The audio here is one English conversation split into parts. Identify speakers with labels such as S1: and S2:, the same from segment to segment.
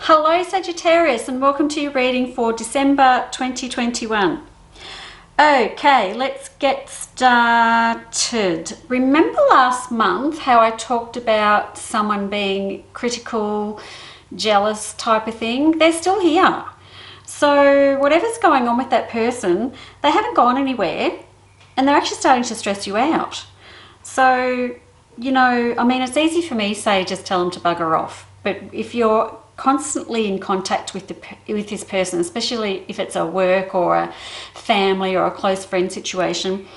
S1: Hello Sagittarius, and welcome to your reading for December 2021. Okay, let's get started. Remember last month how I talked about someone being critical, jealous type of thing? They're still here. So whatever's going on with that person, they haven't gone anywhere and they're actually starting to stress you out. So, it's easy for me to say just tell them to bugger off. But if you're constantly in contact with this person, especially if it's a work or a family or a close friend situation,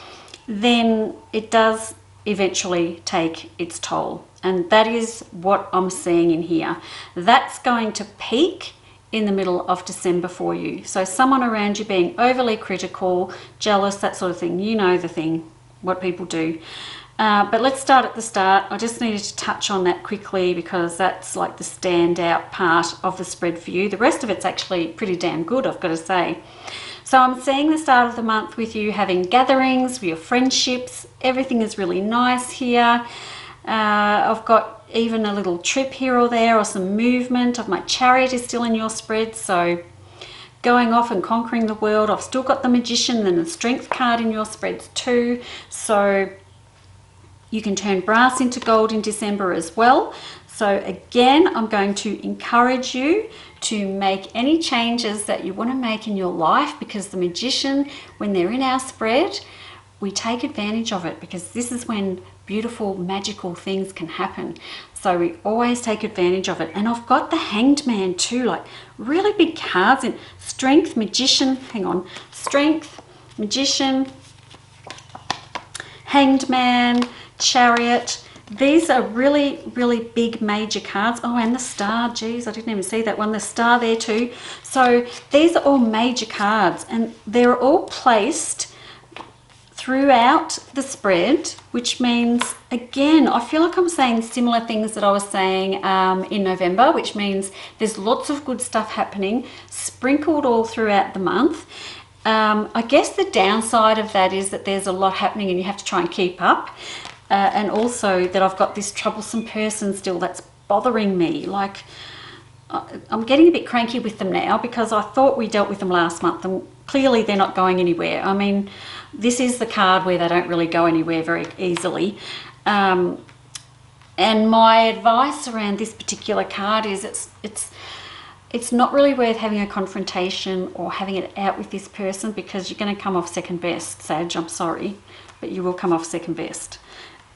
S1: then it does eventually take its toll. And that is what I'm seeing in here. That's going to peak in the middle of December for you. So someone around you being overly critical, jealous, that sort of thing. You know the thing, what people do. But let's start at the start. I just needed to touch on that quickly because that's like the standout part of the spread for you. The rest of it's actually pretty damn good, I've got to say. So I'm seeing the start of the month with you having gatherings, with your friendships. Everything is really nice here. I've got even a little trip here or there, or some movement of my Chariot is still in your spread. So going off and conquering the world. I've still got the Magician and the Strength card in your spreads too. So you can turn brass into gold in December as well. So again, I'm going to encourage you to make any changes that you want to make in your life, because the Magician, when they're in our spread, we take advantage of it, because this is when beautiful, magical things can happen. So we always take advantage of it. And I've got the Hanged Man too, like really big cards in Strength, Magician, Strength, Magician, Hanged Man, Chariot. These are really, really big major cards. Oh, and the Star. Geez, I didn't even see that one. The Star there too. So these are all major cards, and they're all placed throughout the spread, which means, again, I feel like I'm saying similar things that I was saying in November, which means there's lots of good stuff happening sprinkled all throughout the month. I guess the downside of that is that there's a lot happening and you have to try and keep up. And also that I've got this troublesome person still that's bothering me. Like, I'm getting a bit cranky with them now, because I thought we dealt with them last month and clearly they're not going anywhere. I mean, this is the card where they don't really go anywhere very easily. And my advice around this particular card is it's not really worth having a confrontation or having it out with this person, because you're going to come off second best, Sag. I'm sorry, but you will come off second best.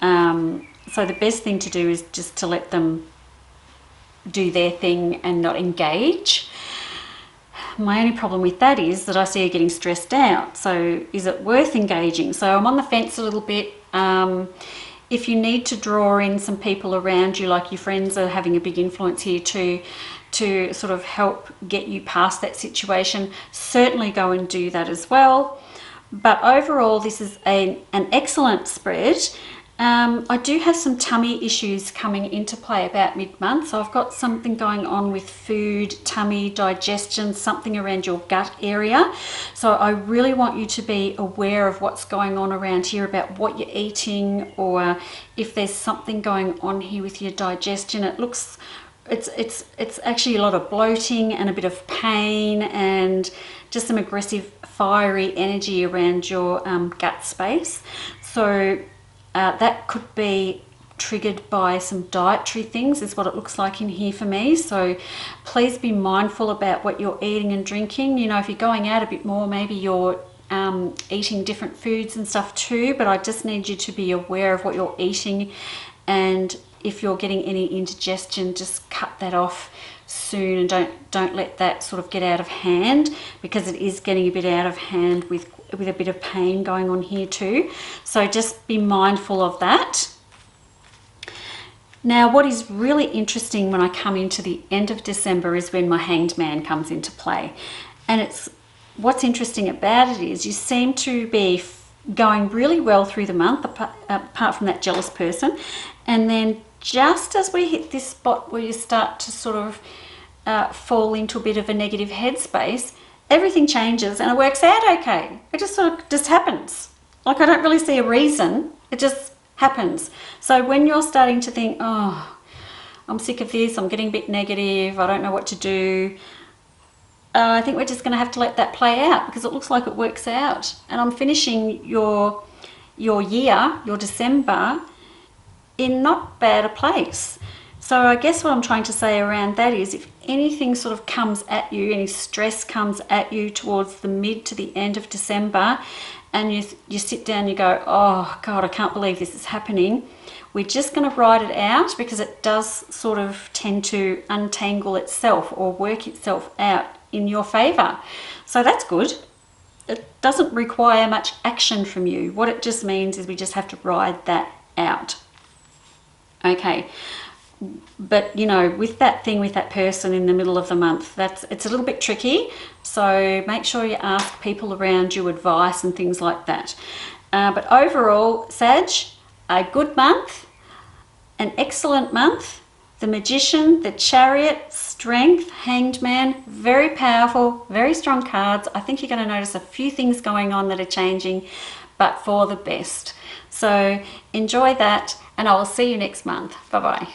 S1: So the best thing to do is just to let them do their thing and not engage. My only problem with that is that I see you getting stressed out. So is it worth engaging? So I'm on the fence a little bit. If you need to draw in some people around you, like your friends are having a big influence here to sort of help get you past that situation, certainly go and do that as well. But overall, this is an excellent spread. I do have some tummy issues coming into play about mid-month. So I've got something going on with food, tummy, digestion, something around your gut area. So I really want you to be aware of what's going on around here, about what you're eating, or if there's something going on here with your digestion. It looks, it's actually a lot of bloating and a bit of pain and just some aggressive, fiery energy around your gut space. So that could be triggered by some dietary things, is what it looks like in here for me. So please be mindful about what you're eating and drinking. If you're going out a bit more, maybe you're eating different foods and stuff too, but I just need you to be aware of what you're eating, and if you're getting any indigestion, just cut that off soon, and don't let that sort of get out of hand, because it is getting a bit out of hand with a bit of pain going on here too. So just be mindful of that. Now, what is really interesting when I come into the end of December is when my Hanged Man comes into play. And what's interesting about it is you seem to be going really well through the month, apart from that jealous person. And then just as we hit this spot where you start to sort of fall into a bit of a negative headspace, everything changes and it works out okay. It just sort of just happens. Like, I don't really see a reason. It just happens. So when you're starting to think, oh, I'm sick of this, I'm getting a bit negative, I don't know what to do. I think we're just going to have to let that play out, because it looks like it works out. And I'm finishing your year, your December, in not bad a place. So I guess what I'm trying to say around that is, if anything sort of comes at you, any stress comes at you towards the mid to the end of December, and you sit down and you go, oh God, I can't believe this is happening. We're just going to ride it out, because it does sort of tend to untangle itself or work itself out in your favor. So that's good. It doesn't require much action from you. What it just means is we just have to ride that out. Okay. But you know, with that thing with that person in the middle of the month, it's a little bit tricky. So make sure you ask people around you advice and things like that. But overall, Sag, a good month, an excellent month. The Magician, the Chariot, Strength, Hanged Man, very powerful, very strong cards. I think you're going to notice a few things going on that are changing, but for the best. So enjoy that, and I will see you next month. Bye-bye.